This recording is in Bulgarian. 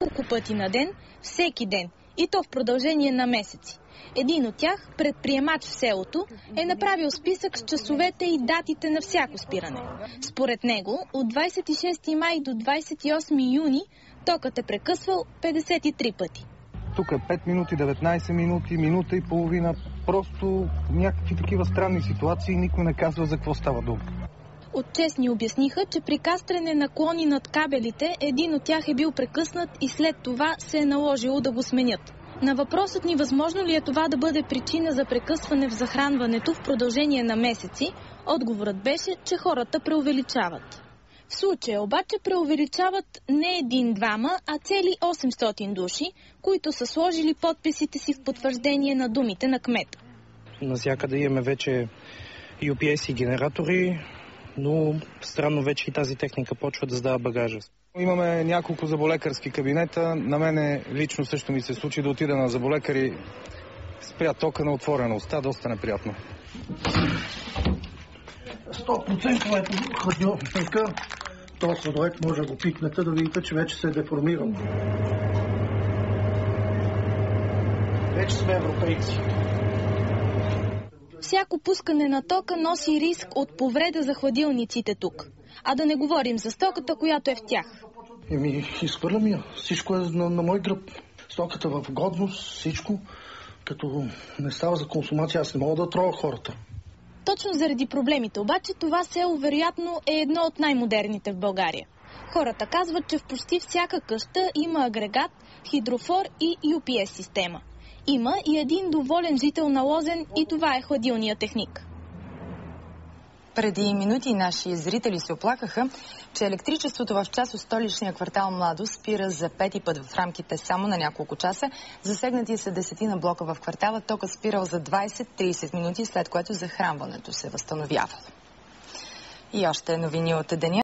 няколко пъти на ден, всеки ден, и то в продължение на месеци. Един от тях, предприемач в селото, е направил списък с часовете и датите на всяко спиране. Според него, от 26 май до 28 юни токът е прекъсвал 53 пъти. Тук 5 минути, 19 минути, минута и половина. Просто някакви такива странни ситуации, никой не казва за какво става дума. Отчестни обясниха, че при кастрене на клони над кабелите, един от тях е бил прекъснат и след това се е наложило да го сменят. На въпросът ни възможно ли е това да бъде причина за прекъсване в захранването в продължение на месеци, отговорът беше, че хората преувеличават. В случая обаче преувеличават не един-двама, а цели 800 души, които са сложили подписите си в потвърждение на думите на кмета. Навсякъде имаме вече UPS и генератори, но странно вече и тази техника почва да сдава багажа. Имаме няколко зъболекарски кабинета. На мене лично също ми се случи да отида на зъболекар и спря тока на отворена уста. Доста неприятно. 100% е хладилника. Този сладолет може да го пикнете, да видите, че вече се е деформирал. Вече сме европейци. Всяко пускане на тока носи риск от повреда за хладилниците тук. А да не говорим за стоката, която е в тях. Изхвърлям я. Всичко е на мой гръб. Стоката в годност, всичко. Като не става за консумация, аз не мога да тровя хората. Точно заради проблемите, обаче това село вероятно е едно от най-модерните в България. Хората казват, че в почти всяка къща има агрегат, хидрофор и UPS система. Има и един доволен жител на Лозен и това е хладилният техник. Преди минути наши зрители се оплакаха, че електричеството в част от столичния квартал Младост спира за пети път в рамките само на няколко часа. Засегнати са десетина блока в квартала. Токът спирал за 20-30 минути, след което захранването се възстановявало. И още новини от деня.